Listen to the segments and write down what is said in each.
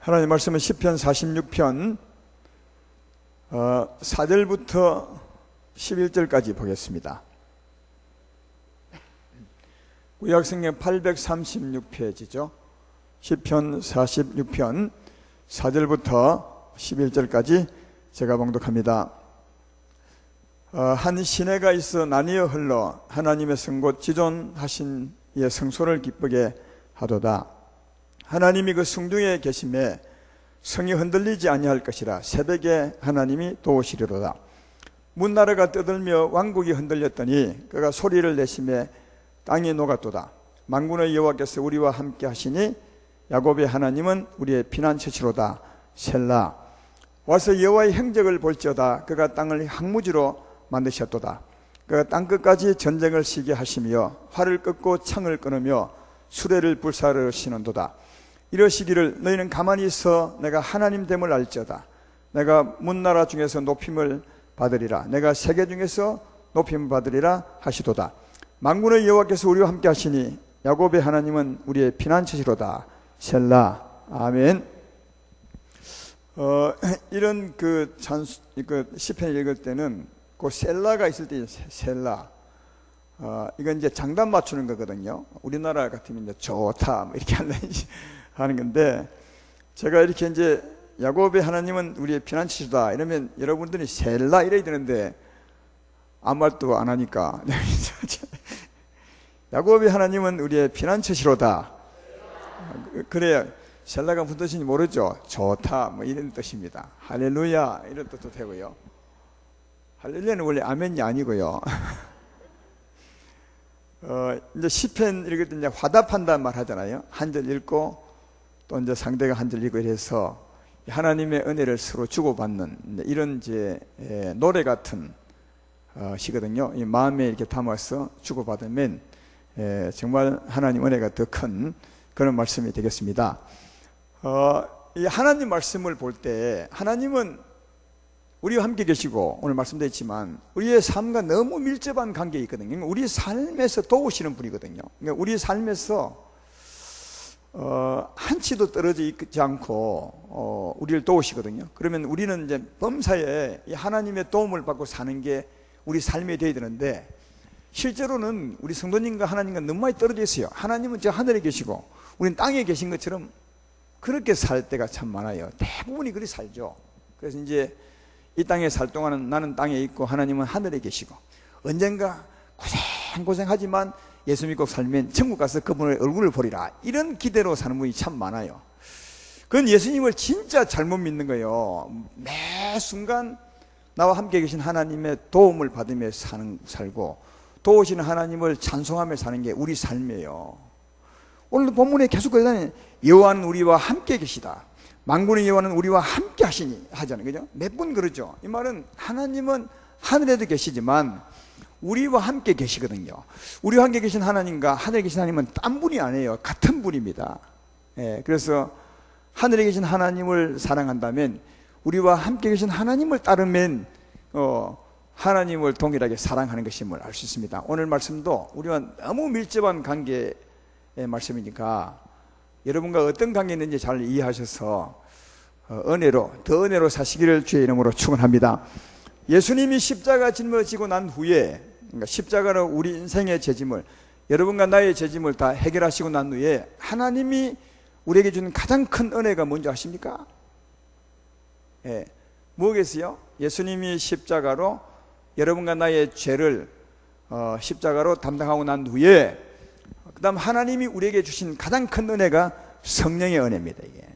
하나님 말씀은 시편 46편 4절부터 11절까지 보겠습니다. 구약성경 836페이지죠. 시편 46편 4절부터 11절까지 제가 봉독합니다. 한 시내가 있어 나뉘어 흘러 하나님의 성 곧 지존하신 이의 성소를 기쁘게 하도다. 하나님이 그 성중에 계심에 성이 흔들리지 아니할 것이라. 새벽에 하나님이 도우시리로다. 문나라가 떠들며 왕국이 흔들렸더니 그가 소리를 내심에 땅이 녹았도다. 만군의 여호와께서 우리와 함께 하시니 야곱의 하나님은 우리의 피난처시로다. 셀라. 와서 여호와의 행적을 볼지어다. 그가 땅을 항무지로 만드셨도다. 그가 땅끝까지 전쟁을 시게 하시며 활을 꺾고 창을 끊으며 수레를 불사르시는도다. 이러시기를 너희는 가만히 있어 내가 하나님 됨을 알지어다. 내가 문나라 중에서 높임을 받으리라. 내가 세계 중에서 높임을 받으리라 하시도다. 만군의 여호와께서 우리와 함께 하시니 야곱의 하나님은 우리의 피난처시로다. 셀라. 아멘. 이런 시편을 읽을 때는 그 셀라가 있을 때 셀라. 이건 이제 장단 맞추는 거거든요. 우리나라 같으면 이제 좋다 이렇게 하는 건데, 제가 이렇게 이제 야곱의 하나님은 우리의 피난처시다 이러면 여러분들이 셀라 이래야 되는데 아무 말도 안 하니까 야곱의 하나님은 우리의 피난처시로다. 그래야 셀라가 무슨 뜻인지 모르죠. 좋다 뭐 이런 뜻입니다. 할렐루야 이런 뜻도 되고요. 할렐루야는 원래 아멘이 아니고요. 이제 시편 읽을 때 이제 화답한다는 말 하잖아요. 한 절 읽고 또 이제 상대가 한 절 읽고 이래서 하나님의 은혜를 서로 주고받는 이런 이제 노래 같은 시거든요. 이 마음에 이렇게 담아서 주고받으면 정말 하나님 은혜가 더 큰 그런 말씀이 되겠습니다. 이 하나님 말씀을 볼 때 하나님은 우리와 함께 계시고 오늘 말씀드렸지만 우리의 삶과 너무 밀접한 관계가 있거든요. 우리 삶에서 도우시는 분이거든요. 그러니까 우리 삶에서 한치도 떨어져 있지 않고 우리를 도우시거든요. 그러면 우리는 이제 범사에 이 하나님의 도움을 받고 사는 게 우리 삶이 되어야 되는데, 실제로는 우리 성도님과 하나님과 너무 많이 떨어져 있어요. 하나님은 저 하늘에 계시고 우리는 땅에 계신 것처럼 그렇게 살 때가 참 많아요. 대부분이 그렇게 살죠. 그래서 이제 이 땅에 살 동안은 나는 땅에 있고 하나님은 하늘에 계시고, 언젠가 고생하지만 예수 믿고 살면 천국 가서 그분의 얼굴을 보리라, 이런 기대로 사는 분이 참 많아요. 그건 예수님을 진짜 잘못 믿는 거예요. 매 순간 나와 함께 계신 하나님의 도움을 받으며 살고 도우시는 하나님을 찬송하며 사는 게 우리 삶이에요. 오늘도 본문에 계속 그러잖아요. 여호와는 우리와 함께 계시다. 만군의 여호와는 우리와 함께 하시니 하잖아요. 그죠? 몇 번 그러죠. 이 말은 하나님은 하늘에도 계시지만 우리와 함께 계시거든요. 우리와 함께 계신 하나님과 하늘에 계신 하나님은 딴 분이 아니에요. 같은 분입니다. 그래서 하늘에 계신 하나님을 사랑한다면, 우리와 함께 계신 하나님을 따르면 하나님을 동일하게 사랑하는 것임을 알 수 있습니다. 오늘 말씀도 우리와 너무 밀접한 관계의 말씀이니까 여러분과 어떤 관계가 있는지 잘 이해하셔서 더 은혜로 사시기를 주의 이름으로 축원합니다. 예수님이 십자가 짊어지고 난 후에, 그러니까 십자가로 우리 인생의 죄짐을, 여러분과 나의 죄짐을 다 해결하시고 난 후에 하나님이 우리에게 주는 가장 큰 은혜가 뭔지 아십니까? 뭐겠어요? 예수님이 십자가로 여러분과 나의 죄를 십자가로 담당하고 난 후에 그 다음 하나님이 우리에게 주신 가장 큰 은혜가 성령의 은혜입니다. 이게.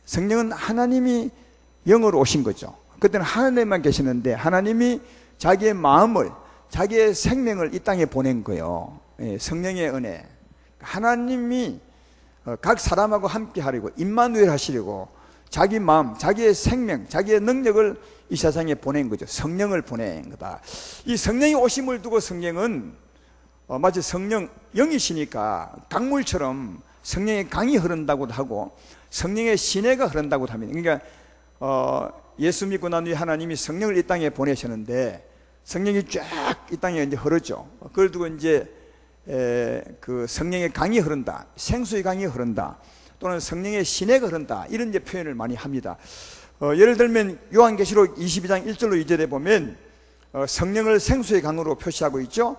성령은 하나님이 영으로 오신 거죠. 그때는 하나님만 계시는데 하나님이 자기의 마음을, 자기의 생명을 이 땅에 보낸 거예요. 성령의 은혜. 하나님이 각 사람하고 함께 하려고, 임마누엘 하시려고 자기 마음, 자기의 생명, 자기의 능력을 이 세상에 보낸 거죠. 성령을 보낸 거다. 이 성령이 오심을 두고 성경은 마치 성령, 영이시니까 강물처럼 성령의 강이 흐른다고도 하고 성령의 시내가 흐른다고도 합니다. 그러니까 예수 믿고 난 후에 하나님이 성령을 이 땅에 보내셨는데 성령이 쫙 이 땅에 이제 흐르죠. 그걸 두고 이제 그 성령의 강이 흐른다, 생수의 강이 흐른다, 또는 성령의 시내가 흐른다, 이런 이제 표현을 많이 합니다. 예를 들면 요한계시록 22장 1절로 2절에 보면 성령을 생수의 강으로 표시하고 있죠.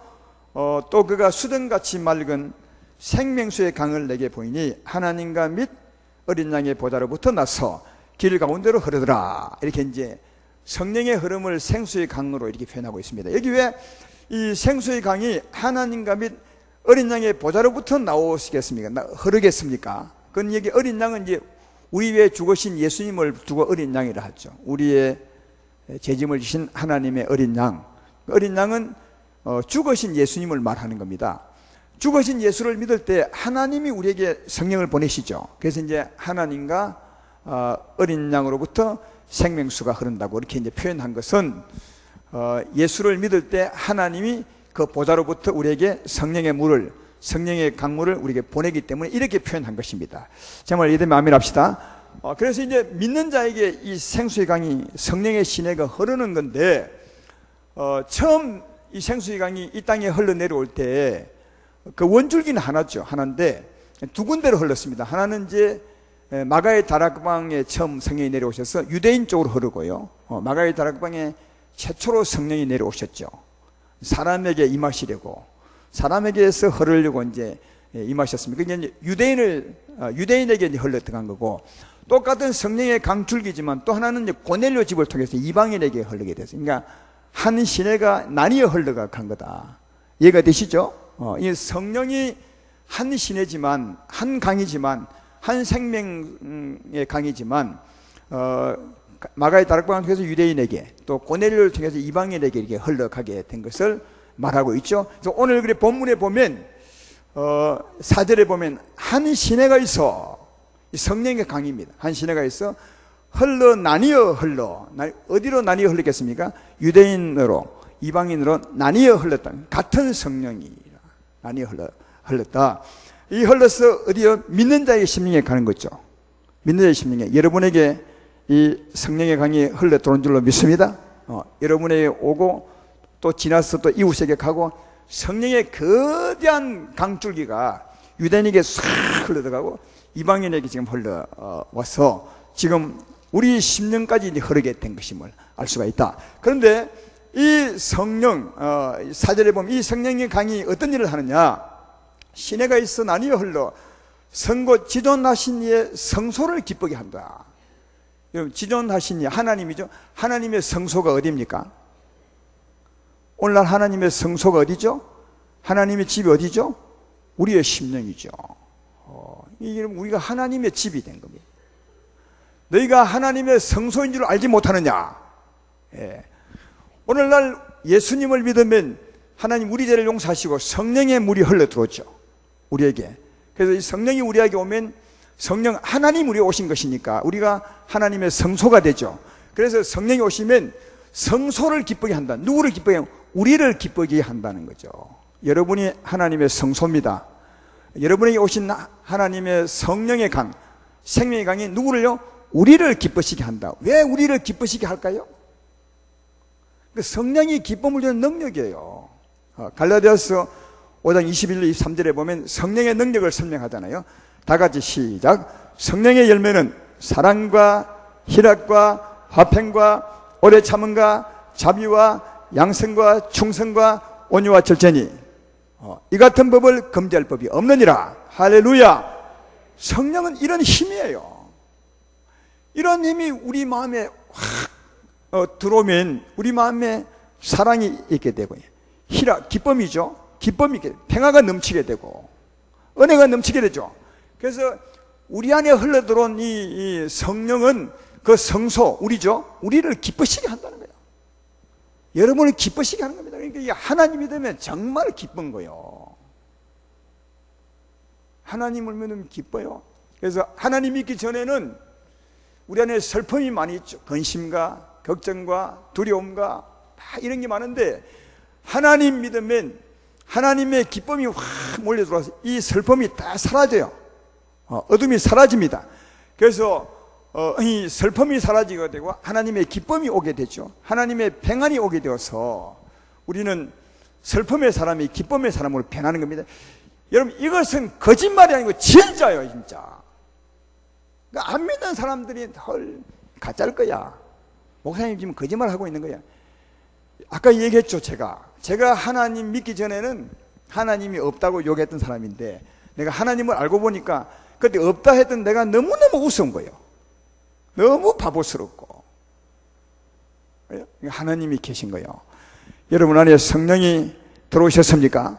또 그가 수등같이 맑은 생명수의 강을 내게 보이니 하나님과 및 어린 양의 보좌로부터 나서 길 가운데로 흐르더라. 이렇게 이제 성령의 흐름을 생수의 강으로 이렇게 표현하고 있습니다. 여기 왜 이 생수의 강이 하나님과 및 어린 양의 보좌로부터 나오시겠습니까? 흐르겠습니까? 그건 여기 어린 양은 이제 우리 위에 죽으신 예수님을 두고 어린 양이라 하죠. 우리의 죄짐을 지신 하나님의 어린 양. 어린 양은 죽으신 예수님을 말하는 겁니다. 죽으신 예수를 믿을 때 하나님이 우리에게 성령을 보내시죠. 그래서 이제 하나님과 어린 양으로부터 생명수가 흐른다고 이렇게 이제 표현한 것은 예수를 믿을 때 하나님이 그 보좌로부터 우리에게 성령의 물을, 성령의 강물을 우리에게 보내기 때문에 이렇게 표현한 것입니다. 정말 이대로 아멘 합시다. 그래서 이제 믿는 자에게 이 생수의 강이, 성령의 시내가 흐르는 건데, 처음 이 생수의 강이 이 땅에 흘러내려올 때 그 원줄기는 하나죠. 하나인데 두 군데로 흘렀습니다. 하나는 이제 마가의 다락방에 처음 성령이 내려오셔서 유대인 쪽으로 흐르고요. 마가의 다락방에 최초로 성령이 내려오셨죠. 사람에게 임하시려고, 사람에게서 흐르려고 이제 임하셨습니다. 그게 이제 유대인에게 이제 흘러 들어간 거고, 똑같은 성령의 강줄기지만 또 하나는 이제 고넬료 집을 통해서 이방인에게 흐르게 됐어요. 그러니까 한 시내가 나뉘어 흘러간 거다. 이해가 되시죠? 이 성령이 한 시내지만, 한 강이지만, 한 생명의 강이지만, 마가의 다락방을 통해서 유대인에게, 또 고넬료를 통해서 이방인에게 이렇게 흘러가게 된 것을 말하고 있죠. 그래서 오늘 그래 본문에 보면 4절에 보면 한 시내가 있어. 성령의 강입니다. 한 시내가 있어 나뉘어 흘러. 어디로 나뉘어 흘렀겠습니까? 유대인으로, 이방인으로 나뉘어 흘렀다. 같은 성령이 나뉘어 흘렀다. 이 흘러서 어디요? 믿는 자의 심령에 가는 거죠. 믿는 자의 심령에. 여러분에게 이 성령의 강이 흘러 들어온 줄로 믿습니다. 여러분에게 오고 또 지나서 또 이웃에게 가고, 성령의 거대한 강줄기가 유대인에게 싹 흘러들어가고 이방인에게 지금 흘러와서 지금 우리 심령까지 이제 흐르게 된 것임을 알 수가 있다. 그런데 이 성령, 4절에 보면 이 성령의 강이 어떤 일을 하느냐? 시내가 있어 나뉘어 흘러 성고 지존하신 이의 성소를 기쁘게 한다. 여러분, 지존하신 이 하나님이죠. 하나님의 성소가 어디입니까? 오늘날 하나님의 성소가 어디죠? 하나님의 집이 어디죠? 우리의 심령이죠. 이게 우리가 하나님의 집이 된 겁니다. 너희가 하나님의 성소인 줄 알지 못하느냐? 예. 오늘날 예수님을 믿으면 하나님 우리 죄를 용서하시고 성령의 물이 흘러 들어오죠. 우리에게. 그래서 이 성령이 우리에게 오면 성령, 하나님 우리에 오신 것이니까 우리가 하나님의 성소가 되죠. 그래서 성령이 오시면 성소를 기쁘게 한다. 누구를 기쁘게 하냐? 우리를 기쁘게 한다는 거죠. 여러분이 하나님의 성소입니다. 여러분에게 오신 하나님의 성령의 강, 생명의 강이 누구를요? 우리를 기쁘시게 한다. 왜 우리를 기쁘시게 할까요? 성령이 기쁨을 주는 능력이에요. 갈라디아서 5장 21절 23절에 보면 성령의 능력을 설명하잖아요. 다 같이 시작. 성령의 열매는 사랑과 희락과 화평과 오래 참음과 자비와 양성과 충성과 온유와 절제니 이 같은 법을 금지할 법이 없느니라. 할렐루야. 성령은 이런 힘이에요. 이런 힘이 우리 마음에 확 들어오면 우리 마음에 사랑이 있게 되고, 희락, 기쁨이죠. 기쁨이 있게, 평화가 넘치게 되고 은혜가 넘치게 되죠. 그래서 우리 안에 흘러들어온 이 성령은 그 성소, 우리죠. 우리를 기쁘시게 한다는 거예요. 여러분을 기쁘시게 하는 겁니다. 그러니까 이게 하나님이 되면 정말 기쁜 거예요. 하나님을 믿으면 기뻐요. 그래서 하나님 믿기 전에는 우리 안에 슬픔이 많이 있죠. 근심과 걱정과 두려움과 다 이런 게 많은데, 하나님 믿으면 하나님의 기쁨이 확 몰려 들어와서 이 슬픔이 다 사라져요. 어둠이 사라집니다. 그래서 이 슬픔이 사라지게 되고 하나님의 기쁨이 오게 되죠. 하나님의 평안이 오게 되어서 우리는 슬픔의 사람이 기쁨의 사람으로 변하는 겁니다. 여러분, 이것은 거짓말이 아니고 진짜예요. 진짜 그러니까 안 믿는 사람들이 헐 가짜일 거야. 목사님 지금 거짓말하고 있는 거야. 아까 얘기했죠. 제가 하나님 믿기 전에는 하나님이 없다고 욕했던 사람인데 내가 하나님을 알고 보니까 그때 없다 했던 내가 너무너무 우스운 거예요. 너무 바보스럽고. 하나님이 계신 거예요. 여러분 안에 성령이 들어오셨습니까?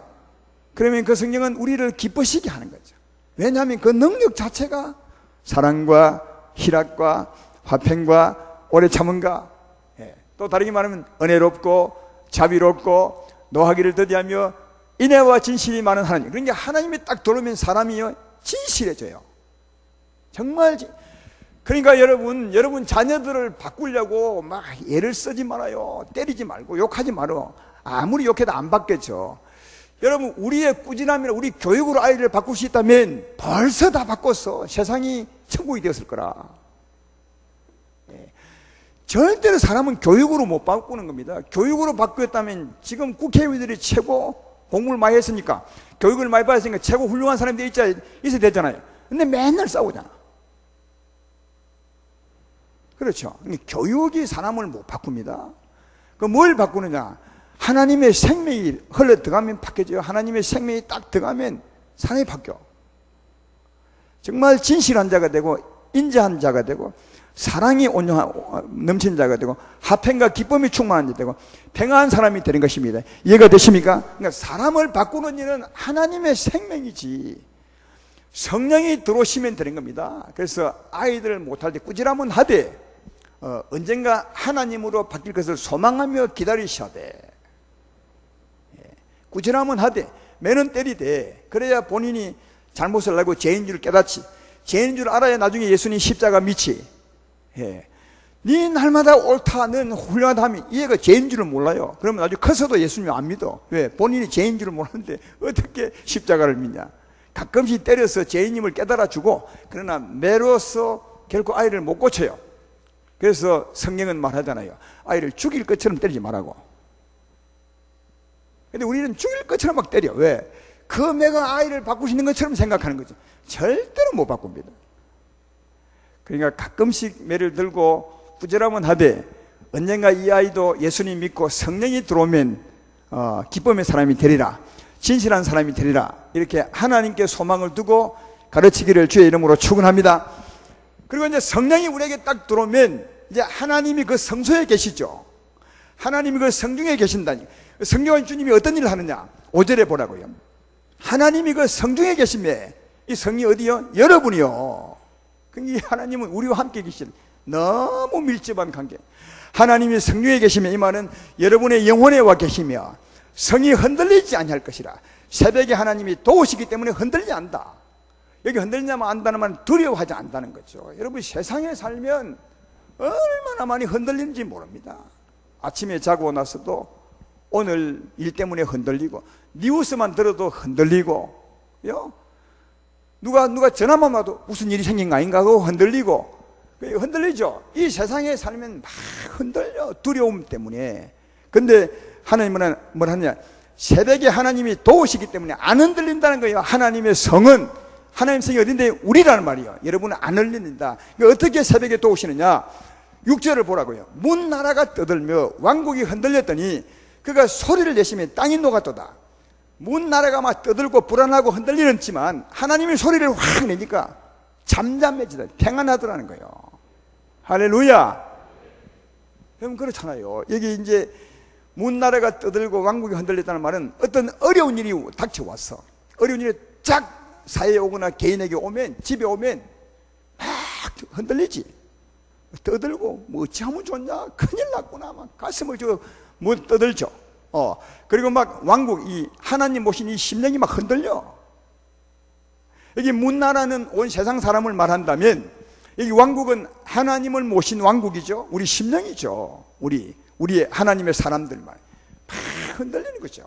그러면 그 성령은 우리를 기쁘시게 하는 거죠. 왜냐하면 그 능력 자체가 사랑과 희락과 화평과 오래 참음과 또 다르게 말하면 은혜롭고 자비롭고 노하기를 더디하며 인애와 진실이 많은 하나님. 그러니까 하나님이 딱 들어오면 사람이요 진실해져요. 정말 그러니까 여러분 자녀들을 바꾸려고 막 애를 쓰지 말아요. 때리지 말고 욕하지 말어. 아무리 욕해도 안 바뀌었죠. 여러분 우리의 꾸준함이나 우리 교육으로 아이를 바꿀 수 있다면 벌써 다 바꿨어. 세상이 천국이 되었을 거라. 절대로 사람은 교육으로 못 바꾸는 겁니다. 교육으로 바꾸었다면 지금 국회의원들이 최고 공부를 많이 했으니까 교육을 많이 받았으니까 최고 훌륭한 사람들이 있어야 되잖아요. 근데 맨날 싸우잖아. 그렇죠. 교육이 사람을 못 바꿉니다. 그 뭘 바꾸느냐? 하나님의 생명이 흘러 들어가면 바뀌어져요. 하나님의 생명이 딱 들어가면 사람이 바뀌어. 정말 진실한 자가 되고 인자한 자가 되고 사랑이 넘치는 자가 되고 화평과 기쁨이 충만한 자가 되고 평안한 사람이 되는 것입니다. 이해가 되십니까? 그러니까 사람을 바꾸는 일은 하나님의 생명이지 성령이 들어오시면 되는 겁니다. 그래서 아이들을 못할 때 꾸지람은 하되 언젠가 하나님으로 바뀔 것을 소망하며 기다리셔야 돼. 꾸지람은 하되 매는 때리되 그래야 본인이 잘못을 알고 죄인 줄 깨닫지. 죄인 줄 알아야 나중에 예수님 십자가 미치. 네 날마다 옳다 넌 훌륭하다 하면 얘가 죄인 줄을 몰라요. 그러면 나중에 커서도 예수님 안 믿어. 왜? 본인이 죄인 줄을 모르는데 어떻게 십자가를 믿냐. 가끔씩 때려서 죄인임을 깨달아주고 그러나 매로서 결코 아이를 못 고쳐요. 그래서 성경은 말하잖아요. 아이를 죽일 것처럼 때리지 말라고. 근데 우리는 죽일 것처럼 막 때려. 왜? 그 매가 아이를 바꿀 수 있는 것처럼 생각하는 거죠. 절대로 못 바꿉니다. 그러니까 가끔씩 매를 들고 꾸지람은 하되 언젠가 이 아이도 예수님 믿고 성령이 들어오면 기쁨의 사람이 되리라. 진실한 사람이 되리라. 이렇게 하나님께 소망을 두고 가르치기를 주의 이름으로 축원합니다. 그리고 이제 성령이 우리에게 딱 들어오면 이제 하나님이 그 성소에 계시죠. 하나님이 그 성중에 계신다니. 성경은 주님이 어떤 일을 하느냐? 5절에 보라고요. 하나님이 그 성중에 계시매 이 성이 어디요? 여러분이요. 그러니까 하나님은 우리와 함께 계신 너무 밀접한 관계. 하나님이 성중에 계시면 이 말은 여러분의 영혼에 와 계시며 성이 흔들리지 아니할 것이라. 새벽에 하나님이 도우시기 때문에 흔들리지 않는다. 여기 흔들리냐면 안다는 말은 두려워하지 않는다는 거죠. 여러분 세상에 살면 얼마나 많이 흔들리는지 모릅니다. 아침에 자고 나서도 오늘 일 때문에 흔들리고 뉴스만 들어도 흔들리고 누가 전화만 와도 무슨 일이 생긴 거 아닌가 하고 흔들리고 흔들리죠. 이 세상에 살면 막 흔들려. 두려움 때문에. 근데 하나님은 뭘 하느냐? 새벽에 하나님이 도우시기 때문에 안 흔들린다는 거예요. 하나님의 성은 하나님의 성이 어딘데? 우리라는 말이에요. 여러분은 안 흔들린다. 그러니까 어떻게 새벽에 도우시느냐? 6절을 보라고요. 문 나라가 떠들며 왕국이 흔들렸더니 그가 소리를 내시면 땅이 녹았도다. 문 나라가 막 떠들고 불안하고 흔들리는지만 하나님이 소리를 확 내니까 잠잠해지다. 평안하더라는 거예요. 할렐루야. 그럼 그렇잖아요. 여기 이제 문 나라가 떠들고 왕국이 흔들렸다는 말은 어떤 어려운 일이 닥쳐왔어. 어려운 일이 쫙 사회에 오거나 개인에게 오면, 집에 오면 막 흔들리지. 떠들고 뭐 어찌하면 좋냐, 큰일 났구나, 막 가슴을 뭐 떠들죠. 그리고 막 왕국, 이 하나님 모신 이 심령이 막 흔들려. 여기 문나라는 온 세상 사람을 말한다면 여기 왕국은 하나님을 모신 왕국이죠. 우리 심령이죠. 우리의 하나님의 사람들만 막 흔들리는 거죠.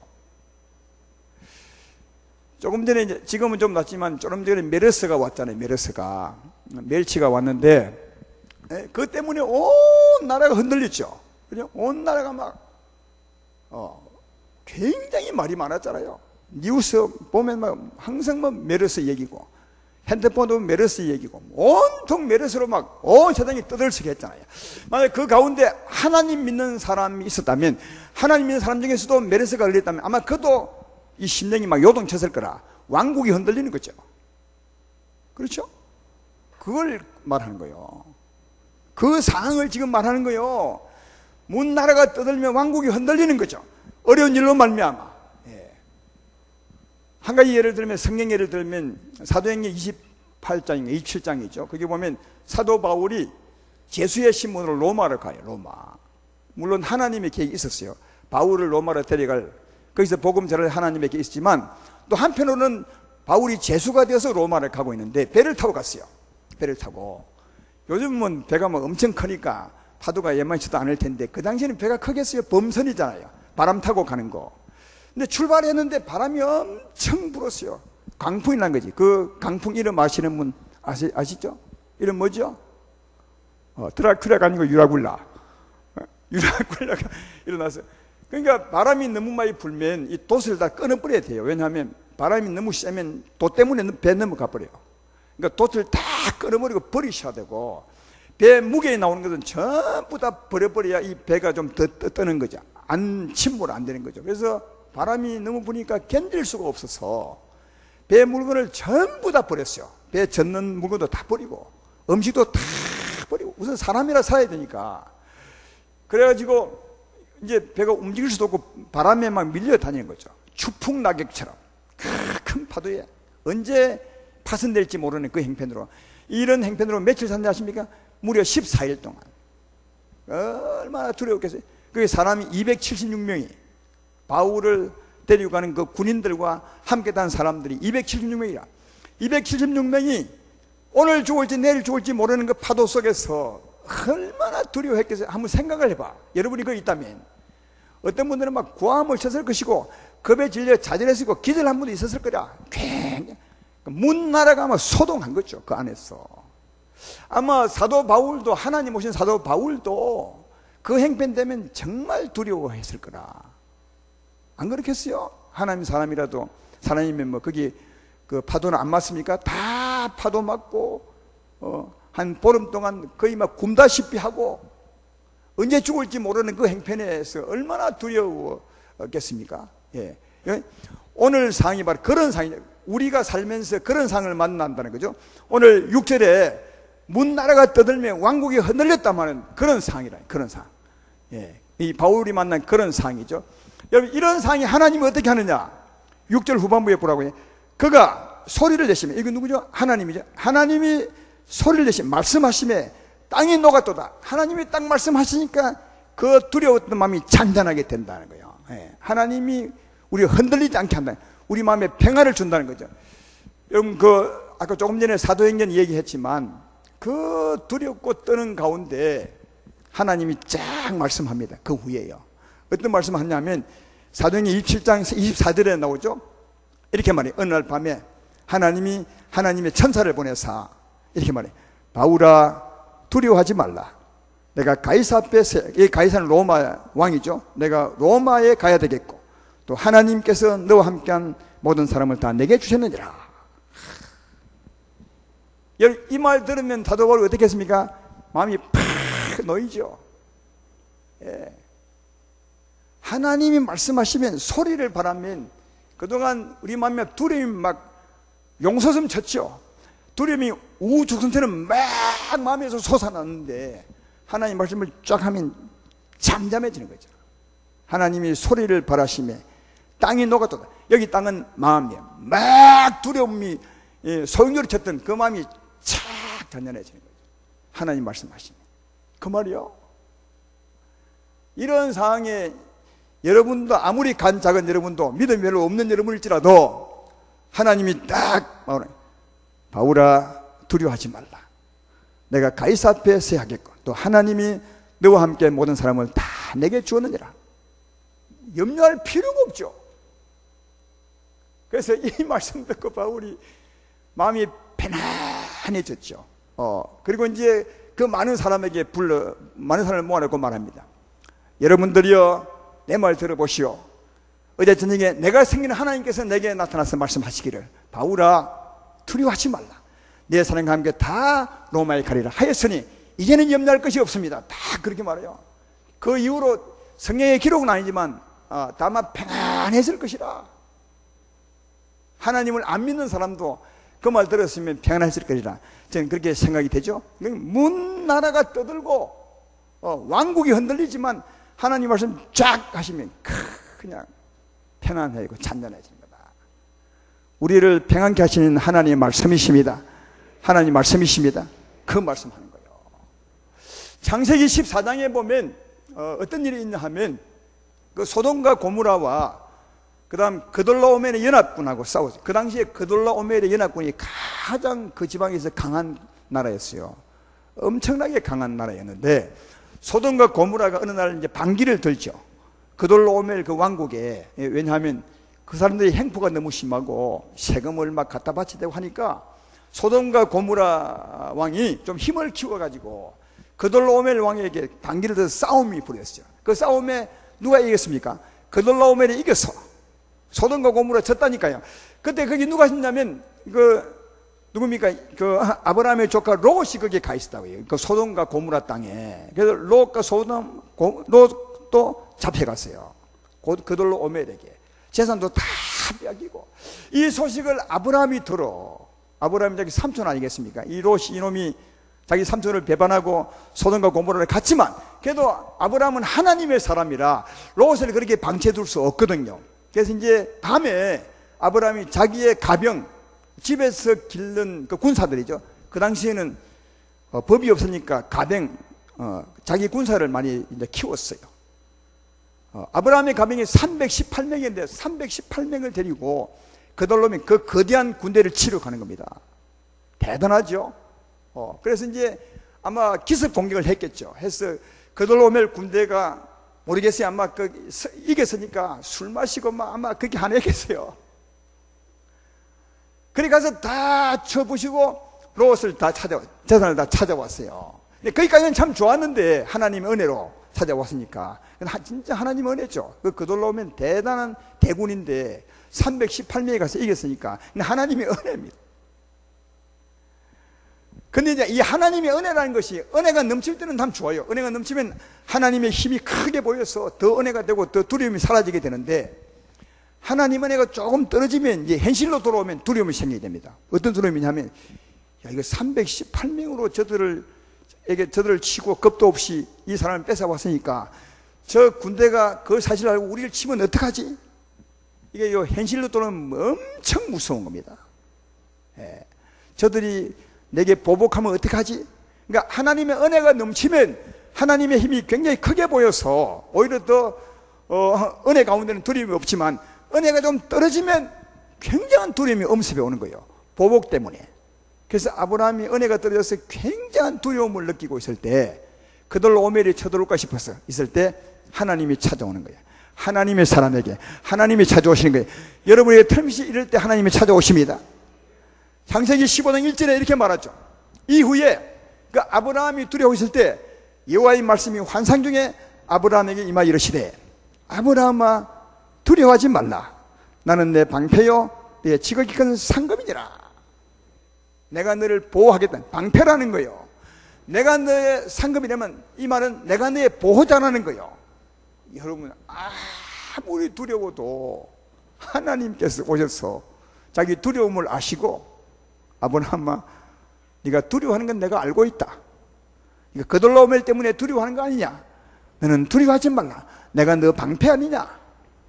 조금 전에 이제 지금은 좀 낫지만 조금 전에 메르스가 왔잖아요. 메르스가 멸치가 왔는데 그것 때문에 온 나라가 흔들렸죠. 그죠? 온 나라가 막 굉장히 말이 많았잖아요. 뉴스 보면 막 항상 뭐 메르스 얘기고 핸드폰도 메르스 얘기고 온통 메르스로 막 온 세상이 떠들썩 했잖아요. 만약 그 가운데 하나님 믿는 사람이 있었다면, 하나님 믿는 사람 중에서도 메르스가 걸렸다면 아마 그도 이 심령이 막 요동쳤을 거라. 왕국이 흔들리는 거죠. 그렇죠? 그걸 말하는 거예요. 그 상황을 지금 말하는 거예요. 문나라가 떠들면 왕국이 흔들리는 거죠. 어려운 일로 말미암아. 예. 한 가지 예를 들면, 성경 예를 들면 사도행전 28장인가 27장이죠. 거기 보면 사도 바울이 제수의 신문으로 로마로 가요. 로마. 물론 하나님의 계획이 있었어요. 바울을 로마로 데려갈, 거기서 복음 전할 하나님의 계획이 있었지만, 또 한편으로는 바울이 제수가 되어서 로마를 가고 있는데 배를 타고 갔어요. 배를 타고. 요즘은 배가 뭐 엄청 크니까 파도가 예만치도 않을 텐데, 그 당시에는 배가 크겠어요. 범선이잖아요. 바람 타고 가는 거. 근데 출발했는데 바람이 엄청 불었어요. 강풍이 난 거지. 그 강풍 이름 아시는 분 아시죠? 이름 뭐죠? 드라큘라가 아니고 유라굴라. 유라굴라가 일어났어요. 그러니까 바람이 너무 많이 불면 이 돛을 다 끊어버려야 돼요. 왜냐하면 바람이 너무 세면 돛 때문에 배 넘어가 버려요. 그러니까 돛을 다 끊어버리고 버리셔야 되고, 배 무게에 나오는 것은 전부 다 버려버려야 이 배가 좀 더 뜨는 거죠. 안 침몰 안 되는 거죠. 그래서 바람이 너무 부니까 견딜 수가 없어서 배 물건을 전부 다 버렸어요. 배 젓는 물건도 다 버리고 음식도 다 버리고, 우선 사람이라 살아야 되니까. 그래가지고 이제 배가 움직일 수도 없고 바람에 막 밀려 다니는 거죠. 추풍낙엽처럼 큰 파도에 언제 파손될지 모르는 그 행편으로, 이런 행편으로 며칠 산다 하십니까? 무려 14일 동안. 얼마나 두려웠겠어요. 그 사람이 276명이, 바울을 데리고 가는 그 군인들과 함께 단 사람들이 276명이라. 276명이 오늘 죽을지 내일 죽을지 모르는 그 파도 속에서 얼마나 두려워했겠어요. 한번 생각을 해봐. 여러분이 거기 있다면. 어떤 분들은 막 고함을 쳤을 것이고 겁에 질려 자절했고 기절한 분도 있었을 거라. 굉장히 문나라가 아마 소동한 거죠. 그 안에서. 아마 사도 바울도, 하나님 오신 사도 바울도 그 행편 되면 정말 두려워했을 거라. 안 그렇겠어요? 하나님 사람이라도, 사람이면 뭐 거기 그 파도는 안 맞습니까? 다 파도 맞고 한 보름 동안 거의 막 굶다시피 하고 언제 죽을지 모르는 그 행편에서 얼마나 두려웠겠습니까? 예. 오늘 상황이 바로 그런 상황이에요. 우리가 살면서 그런 상황을 만난다는 거죠. 오늘 6절에 문나라가 떠들며 왕국이 흔들렸다마는 그런 상황이라. 그런 상황. 예. 이 바울이 만난 그런 상황이죠. 여러분, 이런 상황이 하나님이 어떻게 하느냐? 6절 후반부에 보라고 해요. 그가 소리를 내시면, 이거 누구죠? 하나님이죠. 하나님이 소리를 내시면, 말씀하시면 땅이 녹았도다. 하나님이 딱 말씀하시니까 그 두려웠던 마음이 잔잔하게 된다는 거예요. 예. 하나님이 우리가 흔들리지 않게 한다. 우리 마음에 평안을 준다는 거죠. 여러분, 아까 조금 전에 사도행전 얘기했지만 그 두렵고 떠는 가운데 하나님이 쫙 말씀합니다. 그 후에요. 어떤 말씀을 하냐면 사도행전 27장 24절에 나오죠. 이렇게 말해요. 어느 날 밤에 하나님이 하나님의 천사를 보내사 이렇게 말해요. 바울아, 두려워하지 말라. 내가 가이사 앞에 이 가이사는 로마 왕이죠. 내가 로마에 가야 되겠고 또 하나님께서 너와 함께한 모든 사람을 다 내게 주셨느니라. 이 말 들으면 사도 바울이 어떻게 했습니까? 마음이 팍 놓이죠. 예. 하나님이 말씀하시면 소리를 바라면 그동안 우리 마음에 두려움이 막 용솟음 쳤죠. 두려움이 우주성처럼 막 마음에서 솟아났는데 하나님 말씀을 쫙 하면 잠잠해지는 거죠. 하나님이 소리를 바라시며 땅이 녹았도다. 여기 땅은 마음이에요. 막 두려움이 소용돌이 쳤던 그 마음이 착 잔잔해지는 거죠. 하나님 말씀하시면. 그 말이요. 이런 상황에 여러분도 아무리 간 작은 여러분도 믿음이 별로 없는 여러분일지라도 하나님이 딱 바울아 두려워하지 말라. 내가 가이사 앞에 서야 하겠고 또 하나님이 너와 함께 모든 사람을 다 내게 주었느니라. 염려할 필요가 없죠. 그래서 이 말씀 듣고 바울이 마음이 편안해졌죠. 그리고 이제 그 많은 사람에게 많은 사람을 모아놓고 말합니다. 여러분들이여 내 말 들어보시오. 어제 저녁에 내가 생긴 하나님께서 내게 나타나서 말씀하시기를 바울아 두려워하지 말라. 내 사람과 함께 다 로마에 가리라 하였으니 이제는 염려할 것이 없습니다. 다 그렇게 말해요. 그 이후로 성경의 기록은 아니지만 다만 평안했을 것이라. 하나님을 안 믿는 사람도 그 말 들었으면 평안했을 것이라 저는 그렇게 생각이 되죠. 문 나라가 떠들고 왕국이 흔들리지만 하나님 말씀 쫙 하시면 그냥 편안해지고 잔잔해지는 거다. 우리를 평안케 하시는 하나님의 말씀이십니다. 하나님 말씀이십니다. 그 말씀하는 거예요. 창세기 14장에 보면 어떤 일이 있냐 하면 그 소돔과 고모라와 그 다음 그돌라오멜의 연합군하고 싸웠어요. 그 당시에 그돌라오멜의 연합군이 가장 그 지방에서 강한 나라였어요. 엄청나게 강한 나라였는데 소돔과 고모라가 어느 날 이제 반기를 들죠. 그돌라오멜 그 왕국에. 왜냐하면 그 사람들이 행포가 너무 심하고 세금을 막 갖다 바쳐야 되고 하니까 소돔과 고모라 왕이 좀 힘을 키워가지고 그돌라오멜 왕에게 반기를 들어서 싸움이 벌어졌어요. 그 싸움에 누가 이겼습니까? 그돌라오멜이 이겼어. 소돔과 고모라 졌다니까요. 그때 거기 누가 있냐면 누굽니까? 그 아브라함의 조카 롯이 거기에 가 있었다고 해요. 그 소돔과 고모라 땅에. 그래서 롯과 롯도 잡혀갔어요. 그돌라오멜에게. 재산도 다 빼앗기고. 이 소식을 아브라함이 들어. 아브라함이 자기 삼촌 아니겠습니까? 이 롯이 이놈이 자기 삼촌을 배반하고 소돔과 고모라를 갔지만 그래도 아브라함은 하나님의 사람이라 롯을 그렇게 방치해둘 수 없거든요. 그래서 이제 밤에 아브라함이 자기의 가병, 집에서 기른 그 군사들이죠. 그 당시에는 법이 없으니까 가병, 자기 군사를 많이 이제 키웠어요. 아브라함의 가병이 318명인데 318명을 데리고 그돌로면 그 거대한 군대를 치러 가는 겁니다. 대단하죠. 그래서 이제 아마 기습 공격을 했겠죠. 해서 그돌로멜 군대가 모르겠어요. 아마 이겼으니까 술 마시고 아마 그렇게 안 했겠어요. 그래 가서 다 쳐부시고 롯을 다 재산을 다 찾아왔어요. 거기까지는 참 좋았는데 하나님의 은혜로 찾아왔으니까 진짜 하나님의 은혜죠. 그돌로멜 대단한 대군인데 318명이 가서 이겼으니까 하나님의 은혜입니다. 근데 이제 이 하나님의 은혜라는 것이 은혜가 넘칠 때는 참 좋아요. 은혜가 넘치면 하나님의 힘이 크게 보여서 더 은혜가 되고 더 두려움이 사라지게 되는데 하나님 은혜가 조금 떨어지면 이제 현실로 돌아오면 두려움이 생기게 됩니다. 어떤 두려움이냐면 이거 318명으로 저들을 치고 겁도 없이 이 사람을 뺏어왔으니까 저 군대가 그 사실을 알고 우리를 치면 어떡하지? 이게 현실로 돌아오면 엄청 무서운 겁니다. 저들이 내게 보복하면 어떡하지? 그러니까 하나님의 은혜가 넘치면 하나님의 힘이 굉장히 크게 보여서 오히려 더 은혜 가운데는 두려움이 없지만 은혜가 좀 떨어지면 굉장한 두려움이 엄습해 오는 거예요. 보복 때문에. 그래서 아브라함이 은혜가 떨어져서 굉장한 두려움을 느끼고 있을 때 그돌로오멜이 쳐들어올까 싶어서 있을 때 하나님이 찾아오는 거예요. 하나님의 사람에게 하나님이 찾아오시는 거예요. 여러분에게 틀림없이 이럴 때 하나님이 찾아오십니다. 창세기 15장 1절에 이렇게 말하죠. 이후에 그 아브라함이 두려워 있을 때 여호와의 말씀이 환상 중에 아브라함에게 임하 이르시되 아브라함아 두려워하지 말라. 나는 내 방패요 내 지극히 큰 상급이니라. 내가 너를 보호하겠다. 방패라는 거예요. 내가 너의 상급이라면 이 말은 내가 너의 보호자라는 거예요. 여러분 아무리 두려워도 하나님께서 오셔서 자기 두려움을 아시고 아브라함아 네가 두려워하는 건 내가 알고 있다. 그돌로오멜 때문에 두려워하는 거 아니냐? 너는 두려워하지 말라. 내가 너 방패 아니냐?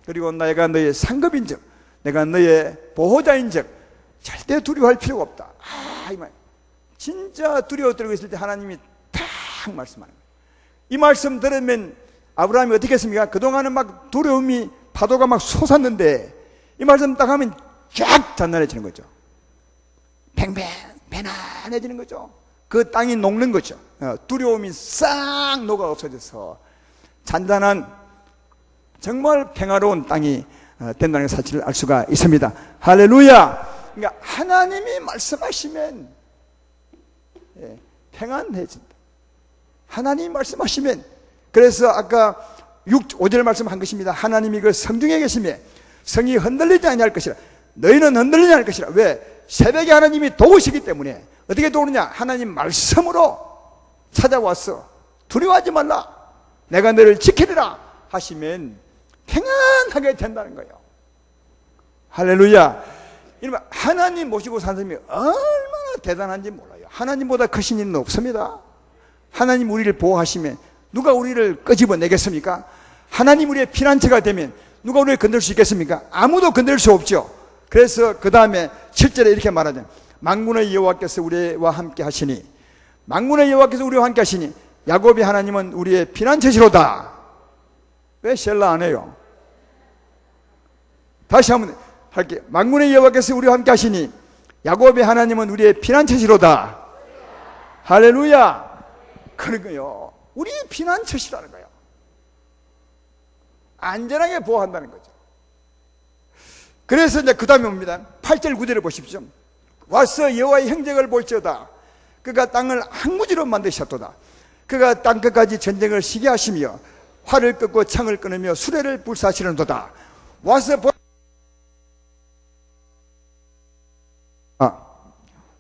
그리고 내가 너의 상급인즉 내가 너의 보호자인즉 절대 두려워할 필요가 없다. 이 말 진짜 두려워 떨고 있을 때 하나님이 탁 말씀하는 거예요. 이 말씀 들으면 아브라함이 어떻게 했습니까? 그동안은 막 두려움이 파도가 막 솟았는데 이 말씀 딱 하면 쫙 잔잔해지는 거죠. 편안해지는 거죠. 그 땅이 녹는 거죠. 두려움이 싹 녹아 없어져서 잔잔한 정말 평화로운 땅이 된다는 사실을 알 수가 있습니다. 할렐루야. 그러니까 하나님이 말씀하시면 평안해진다. 하나님이 말씀하시면 그래서 아까 5절 말씀한 것입니다. 하나님이 그 성중에 계시며 성이 흔들리지 아니할 것이라. 너희는 흔들리지 않을 것이라. 왜? 새벽에 하나님이 도우시기 때문에 어떻게 도우느냐? 하나님 말씀으로 찾아와서 두려워하지 말라, 내가 너를 지키리라 하시면 평안하게 된다는 거예요. 할렐루야. 이러면 하나님 모시고 사는 사람이 얼마나 대단한지 몰라요. 하나님보다 크신 이는 없습니다. 하나님 우리를 보호하시면 누가 우리를 끄집어내겠습니까? 하나님 우리의 피난처가 되면 누가 우리를 건들 수 있겠습니까? 아무도 건들 수 없죠. 그래서 그 다음에 7절에 이렇게 말하죠. 만군의 여호와께서 우리와 함께 하시니, 만군의 여호와께서 우리와 함께 하시니 야곱의 하나님은 우리의 피난처시로다. 왜 셀라 안 해요? 다시 한번 할게요. 만군의 여호와께서 우리와 함께 하시니 야곱의 하나님은 우리의 피난처시로다. 할렐루야. 그런 거요. 우리의 피난처시라는 거예요. 안전하게 보호한다는 거죠. 그래서 이제 그 다음에 옵니다. 8절 9절을 보십시오. 와서 여호와의 행적을 볼지어다. 그가 땅을 항무지로 만드셨도다. 그가 땅끝까지 전쟁을 시게 하시며 활을 끄고 창을 끊으며 수레를 불사시는도다.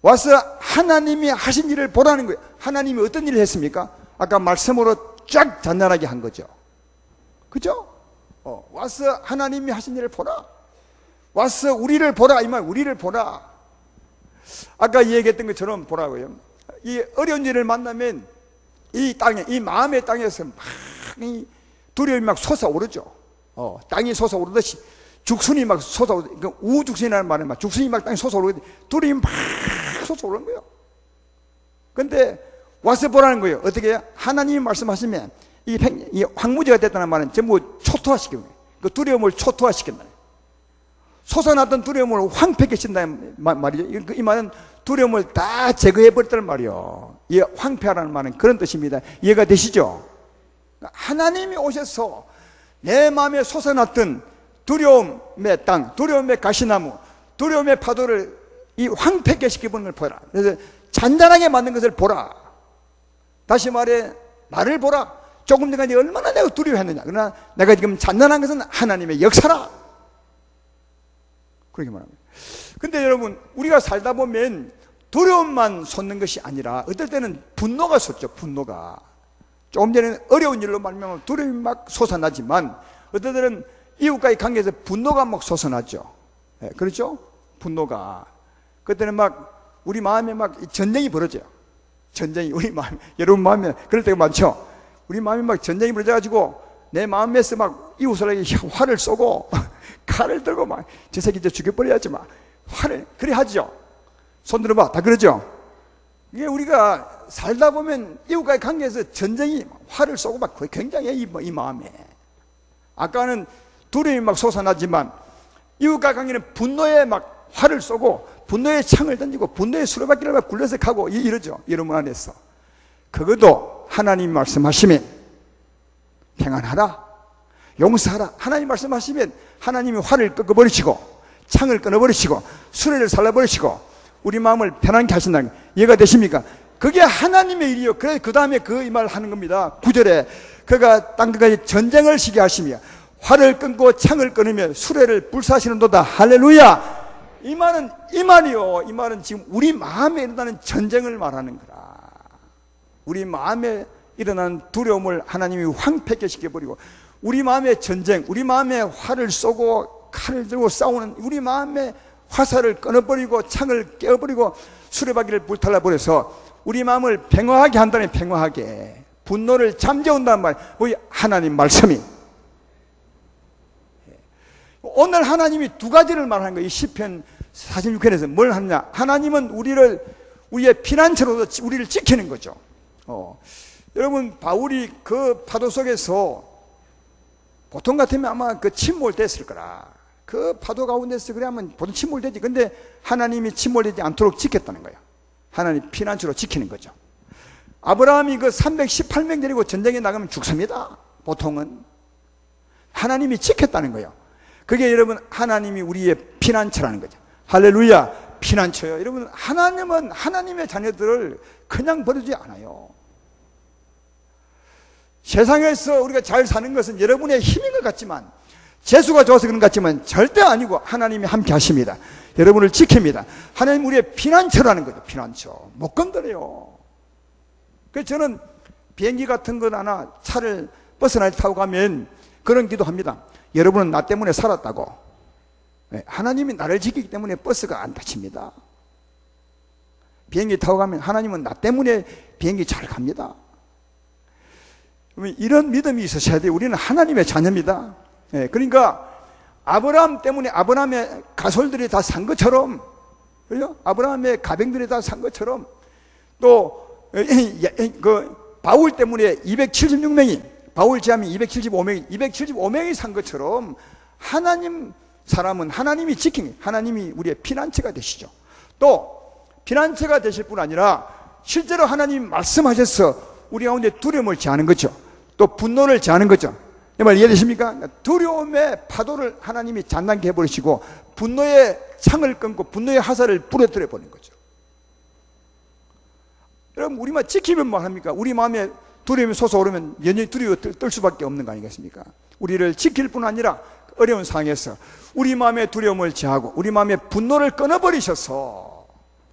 와서 하나님이 하신 일을 보라는 거예요. 하나님이 어떤 일을 했습니까? 아까 말씀으로 쫙 잔잔하게 한 거죠. 그죠? 와서 하나님이 하신 일을 보라. 와서 우리를 보라. 이 말, 우리를 보라. 아까 얘기했던 것처럼 보라고요. 이 어려운 일을 만나면 이 땅에, 이 마음의 땅에서 막 두려움이 막 솟아오르죠. 땅이 솟아오르듯이 죽순이 막 솟아오르, 그러니까 우죽순이라는 말은 막 죽순이 막 땅에 솟아오르듯이 두려움이 막 솟아오르는 거예요. 근데 와서 보라는 거예요. 어떻게 해요? 하나님이 말씀하시면 이 황무지가 됐다는 말은 전부 초토화시키는 거예요. 그 두려움을 초토화시킨다. 솟아났던 두려움을 황폐시킨다는 말이죠. 이 말은 두려움을 다 제거해버렸다는 말이요. 이 황폐하라는 말은 그런 뜻입니다. 이해가 되시죠? 하나님이 오셔서 내 마음에 솟아났던 두려움의 땅, 두려움의 가시나무, 두려움의 파도를 이 황폐케 시켜보는 걸 보라. 그래서 잔잔하게 만든 것을 보라. 다시 말해, 나를 보라. 조금 전까지 얼마나 내가 두려워했느냐. 그러나 내가 지금 잔잔한 것은 하나님의 역사라. 그렇게 말합니다. 근데 여러분, 우리가 살다 보면 두려움만 솟는 것이 아니라 어떨 때는 분노가 솟죠. 분노가. 조금 전에는 어려운 일로 말미암아 두려움이 막 솟아나지만 어떨 때는 이웃과의 관계에서 분노가 막 솟아나죠. 네, 그렇죠? 분노가. 그때는 막 우리 마음에 막 전쟁이 벌어져요. 전쟁이 우리 마음, 여러분 마음에 그럴 때가 많죠. 우리 마음에 막 전쟁이 벌어져가지고 내 마음에서 막 이웃을 화를 쏘고 칼을 들고 막 저 새끼 이제 죽여버려야지 막 화를 그래 하죠. 손 들어봐. 다 그러죠. 이게 우리가 살다 보면 이웃과의 관계에서 전쟁이 화를 쏘고 막 굉장히 이 마음에. 아까는 두려움이 막 솟아나지만 이웃과 관계는 분노에 막 화를 쏘고 분노의 창을 던지고 분노의 수레바퀴를 막 굴려서 가고 이러죠. 여러분 안에서. 그것도 하나님 말씀하시면 평안하라, 용서하라. 하나님 말씀하시면 하나님이 화를 꺾어버리시고 창을 끊어버리시고 수레를 살라버리시고 우리 마음을 편안케 하신다는 거예요. 이해가 되십니까? 그게 하나님의 일이요. 그래 그 다음에 그 이 말을 하는 겁니다. 9절에 그가 땅끝까지 전쟁을 시게 하시며 활을 끊고 창을 끊으며 수레를 불사시는도다. 할렐루야. 이 말은 지금 우리 마음에 일어나는 전쟁을 말하는 거라. 우리 마음에 일어나는 두려움을 하나님이 황폐케 시켜버리고 우리 마음의 전쟁, 우리 마음에 활을 쏘고 칼을 들고 싸우는 우리 마음의 화살을 끊어버리고 창을 깨어버리고 수레바퀴를 불탈라버려서 우리 마음을 평화하게 한다는, 평화하게 분노를 잠재운다는 말, 우리 하나님 말씀이. 오늘 하나님이 두 가지를 말하는 거예요. 이 시편 46편에서 뭘 하느냐. 하나님은 우리의 피난처로 우리를 지키는 거죠. 여러분, 바울이 그 파도 속에서 보통 같으면 아마 그 침몰됐을 거라. 그 파도 가운데서 그래야면 보통 침몰되지. 근데 하나님이 침몰되지 않도록 지켰다는 거예요. 하나님 피난처로 지키는 거죠. 아브라함이 그 318명 데리고 전쟁에 나가면 죽습니다. 보통은. 하나님이 지켰다는 거예요. 그게 여러분 하나님이 우리의 피난처라는 거죠. 할렐루야. 피난처요. 여러분 하나님은 하나님의 자녀들을 그냥 버리지 않아요. 세상에서 우리가 잘 사는 것은 여러분의 힘인 것 같지만, 재수가 좋아서 그런 것 같지만 절대 아니고 하나님이 함께 하십니다. 여러분을 지킵니다. 하나님 우리의 피난처라는 거죠. 피난처. 못 건드려요. 그래서 저는 비행기 같은 거 하나 차를 버스 하나 타고 가면 그런 기도합니다. 여러분은 나 때문에 살았다고. 하나님이 나를 지키기 때문에 버스가 안 다칩니다. 비행기 타고 가면 하나님은 나 때문에 비행기 잘 갑니다. 이런 믿음이 있으셔야 돼요. 우리는 하나님의 자녀입니다. 그러니까 아브라함 때문에 아브라함의 가솔들이 다 산 것처럼, 그죠? 아브라함의 가병들이 다 산 것처럼, 또 그 바울 때문에 276명이, 바울 제하면 275명이 산 것처럼, 하나님 사람은 하나님이 지키니 하나님이 우리의 피난처가 되시죠. 또 피난처가 되실 뿐 아니라 실제로 하나님 말씀하셔서 우리 가운데 두려움을 제하는 거죠. 또 분노를 제하는 거죠. 이 말 이해되십니까? 두려움의 파도를 하나님이 잔난케 해버리시고 분노의 창을 끊고 분노의 화살을 부러뜨려 버리는 거죠. 여러분, 우리만 지키면 뭐 합니까? 우리 마음에 두려움이 솟아오르면 연연히 두려워 떨 수밖에 없는 거 아니겠습니까? 우리를 지킬 뿐 아니라 어려운 상황에서 우리 마음의 두려움을 제하고 우리 마음의 분노를 끊어버리셔서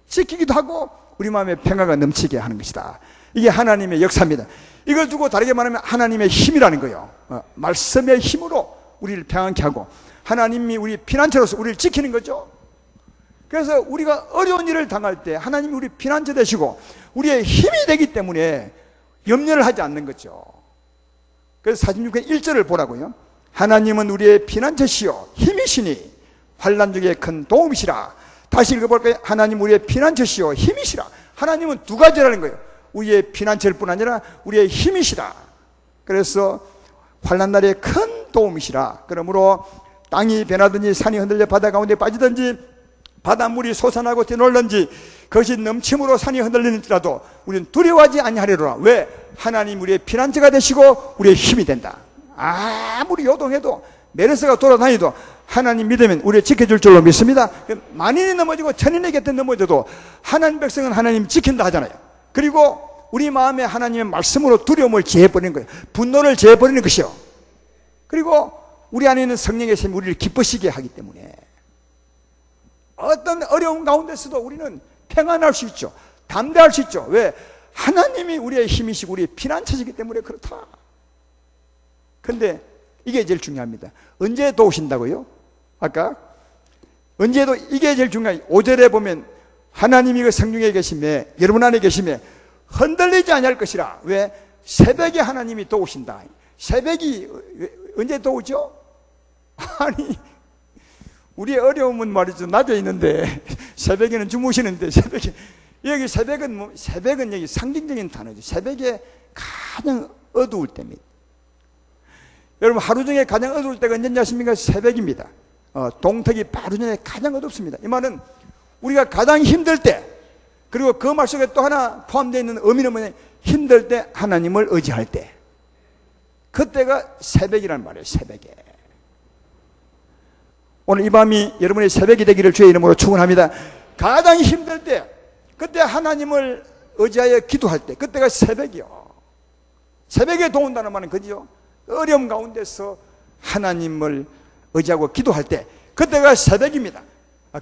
지키기도 하고 우리 마음의 평화가 넘치게 하는 것이다. 이게 하나님의 역사입니다. 이걸 두고 다르게 말하면 하나님의 힘이라는 거예요. 말씀의 힘으로 우리를 평안케 하고 하나님이 우리 피난처로서 우리를 지키는 거죠. 그래서 우리가 어려운 일을 당할 때 하나님이 우리 피난처 되시고 우리의 힘이 되기 때문에 염려를 하지 않는 거죠. 그래서 46편 1절을 보라고요. 하나님은 우리의 피난처시요 힘이시니 환난 중에 큰 도움이시라. 다시 읽어볼까요? 하나님 우리의 피난처시요 힘이시라. 하나님은 두 가지라는 거예요. 우리의 피난처일 뿐 아니라 우리의 힘이시라. 그래서 환난 날에 큰 도움이시라. 그러므로 땅이 변하든지 산이 흔들려 바다 가운데 빠지든지 바닷물이 솟아나고 뛰놀든지 그것이 넘침으로 산이 흔들리는지라도 우리는 두려워하지 아니하리로라. 왜? 하나님 우리의 피난처가 되시고 우리의 힘이 된다. 아무리 요동해도 메르스가 돌아다니도 하나님 믿으면 우리를 지켜줄 줄로 믿습니다. 만인이 넘어지고 천인의 곁에 넘어져도 하나님 백성은 하나님 지킨다 하잖아요. 그리고 우리 마음에 하나님의 말씀으로 두려움을 제해버리는 거예요. 분노를 제해버리는 것이요. 그리고 우리 안에 있는 성령의 셈이 우리를 기쁘시게 하기 때문에 어떤 어려운 가운데서도 우리는 평안할 수 있죠. 담대할 수 있죠. 왜? 하나님이 우리의 힘이시고 우리의 피난처시기 때문에 그렇다. 근데 이게 제일 중요합니다. 언제 도우신다고요? 아까 언제도 이게 제일 중요해요. 5절에 보면 하나님이 그 성령에 계심에 여러분 안에 계심에 흔들리지 아니할 것이라. 왜? 새벽에 하나님이 도우신다. 새벽이 언제 도우죠? 아니 우리의 어려움은 말이죠. 낮에 있는데 새벽에는 주무시는데 새벽에 여기 새벽은 뭐 새벽은 여기 상징적인 단어죠. 새벽에 가장 어두울 때입니다. 여러분 하루 중에 가장 어두울 때가 언제인지 아십니까? 새벽입니다. 동택이 바로 전에 가장 어둡습니다. 이 말은 우리가 가장 힘들 때 그리고 그 말 속에 또 하나 포함되어 있는 의미는 뭐냐? 힘들 때 하나님을 의지할 때 그때가 새벽이란 말이에요. 새벽에 오늘 이 밤이 여러분의 새벽이 되기를 주의 이름으로 축원합니다. 가장 힘들 때 그때 하나님을 의지하여 기도할 때 그때가 새벽이요. 새벽에 도운다는 말은 그죠? 어려움 가운데서 하나님을 의지하고 기도할 때 그때가 새벽입니다.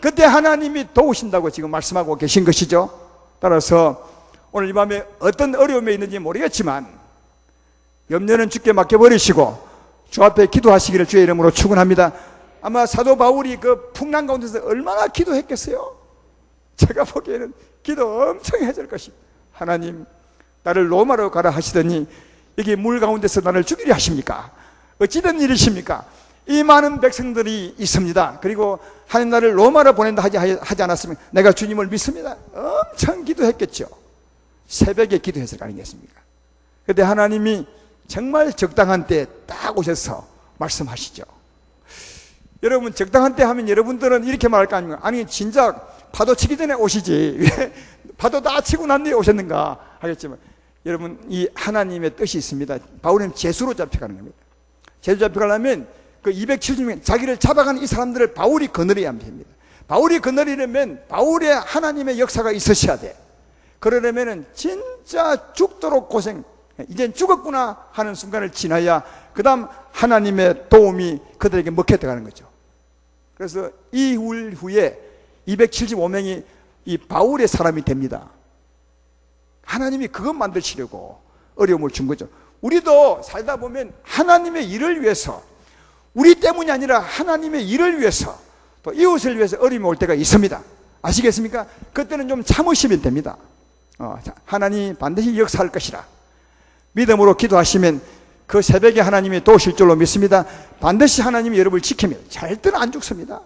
그때 하나님이 도우신다고 지금 말씀하고 계신 것이죠. 따라서 오늘 이 밤에 어떤 어려움에 있는지 모르겠지만 염려는 주께 맡겨버리시고 주 앞에 기도하시기를 주의 이름으로 축원합니다. 아마 사도 바울이 그 풍랑 가운데서 얼마나 기도했겠어요? 제가 보기에는 기도 엄청 해줄 것입니다. 하나님 나를 로마로 가라 하시더니 여기 물 가운데서 나를 죽이려 하십니까? 어찌된 일이십니까? 이 많은 백성들이 있습니다. 그리고 하나님 나를 로마로 보낸다 하지 않았으면 내가 주님을 믿습니다. 엄청 기도했겠죠. 새벽에 기도했을 거 아니겠습니까? 그때 하나님이 정말 적당한 때 딱 오셔서 말씀하시죠. 여러분 적당한 때 하면 여러분들은 이렇게 말할 거 아닙니까? 아니 진작 파도 치기 전에 오시지 왜 파도 다 치고 난 뒤에 오셨는가 하겠지만 여러분 이 하나님의 뜻이 있습니다. 바울은 제수로 잡혀가는 겁니다. 제수 잡혀가려면 그 270명 자기를 잡아가는 이 사람들을 바울이 거느려야 합니다. 바울이 거느리려면 바울의 하나님의 역사가 있으셔야 돼. 그러려면 진짜 죽도록 고생 이젠 죽었구나 하는 순간을 지나야 그 다음 하나님의 도움이 그들에게 먹혀 들어가는 거죠. 그래서 이 후에 275명이 이 바울의 사람이 됩니다. 하나님이 그것 만드시려고 어려움을 준 거죠. 우리도 살다 보면 하나님의 일을 위해서, 우리 때문이 아니라 하나님의 일을 위해서, 또 이웃을 위해서 어려움이 올 때가 있습니다. 아시겠습니까? 그때는 좀 참으시면 됩니다. 하나님 반드시 역사할 것이라 믿음으로 기도하시면 그 새벽에 하나님이 도우실 줄로 믿습니다. 반드시 하나님이 여러분을 지킵니다. 절대로 안 죽습니다.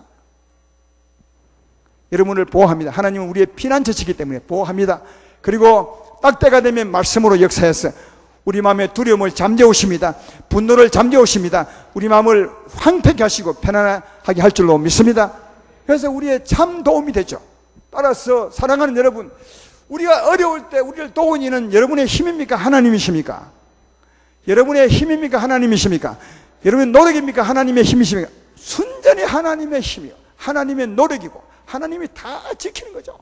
여러분을 보호합니다. 하나님은 우리의 피난처시기 때문에 보호합니다. 그리고 딱 때가 되면 말씀으로 역사해서 우리 마음의 두려움을 잠재우십니다. 분노를 잠재우십니다. 우리 마음을 황폐케 하시고 편안하게 할 줄로 믿습니다. 그래서 우리의 참 도움이 되죠. 따라서 사랑하는 여러분, 우리가 어려울 때 우리를 도우는 이는 여러분의 힘입니까? 하나님이십니까? 여러분의 힘입니까? 하나님이십니까? 여러분의 노력입니까? 하나님의 힘이십니까? 순전히 하나님의 힘이요, 하나님의 노력이고 하나님이 다 지키는 거죠.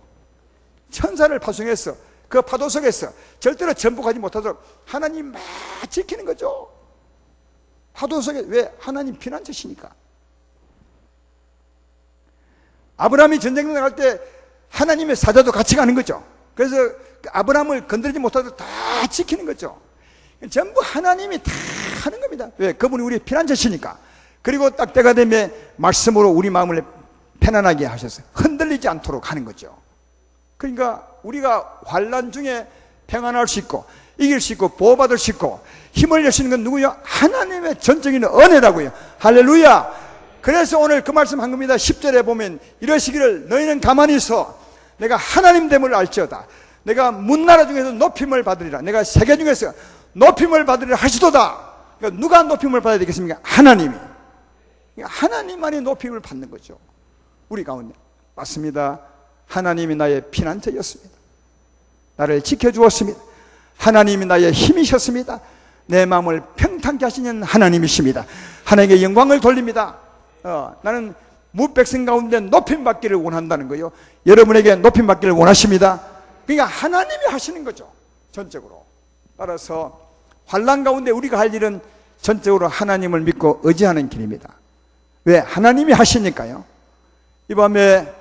천사를 파송해서 그 파도 속에서 절대로 전복하지 못하도록 하나님 막 지키는 거죠. 파도 속에. 왜? 하나님 피난처시니까. 아브라함이 전쟁 나갈 때 하나님의 사자도 같이 가는 거죠. 그래서 아브라함을 건드리지 못하도록 다 지키는 거죠. 전부 하나님이 다 하는 겁니다. 왜? 그분이 우리의 피난처시니까. 그리고 딱 때가 되면 말씀으로 우리 마음을 편안하게 하셔서 흔들리지 않도록 하는 거죠. 그러니까 우리가 환난 중에 평안할 수 있고 이길 수 있고 보호받을 수 있고 힘을 낼 수 있는 건 누구요? 하나님의 전적인 은혜라고요. 할렐루야. 그래서 오늘 그 말씀 한 겁니다. 10절에 보면 이러시기를 너희는 가만히 있어 내가 하나님 됨을 알지어다. 내가 문나라 중에서 높임을 받으리라. 내가 세계 중에서 높임을 받으리라 하시도다. 그러니까 누가 높임을 받아야 되겠습니까? 하나님이. 그러니까 하나님만이 높임을 받는 거죠. 우리 가운데. 맞습니다. 하나님이 나의 피난처였습니다. 나를 지켜주었습니다. 하나님이 나의 힘이셨습니다. 내 마음을 평탄케 하시는 하나님이십니다. 하나님께 영광을 돌립니다. 나는 무백성 가운데 높임 받기를 원한다는 거예요. 여러분에게 높임 받기를 원하십니다. 그러니까 하나님이 하시는 거죠. 전적으로. 따라서 환난 가운데 우리가 할 일은 전적으로 하나님을 믿고 의지하는 길입니다. 왜? 하나님이 하시니까요. 이 밤에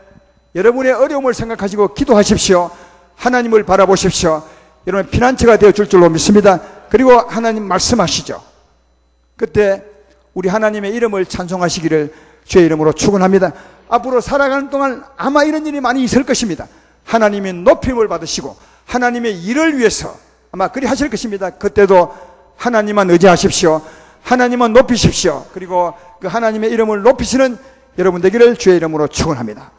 여러분의 어려움을 생각하시고 기도하십시오. 하나님을 바라보십시오. 여러분의 피난처가 되어줄 줄로 믿습니다. 그리고 하나님 말씀하시죠. 그때 우리 하나님의 이름을 찬송하시기를 주의 이름으로 축원합니다. 앞으로 살아가는 동안 아마 이런 일이 많이 있을 것입니다. 하나님의 높임을 받으시고 하나님의 일을 위해서 아마 그리 하실 것입니다. 그때도 하나님만 의지하십시오. 하나님만 높이십시오. 그리고 그 하나님의 이름을 높이시는 여러분 되기를 주의 이름으로 축원합니다.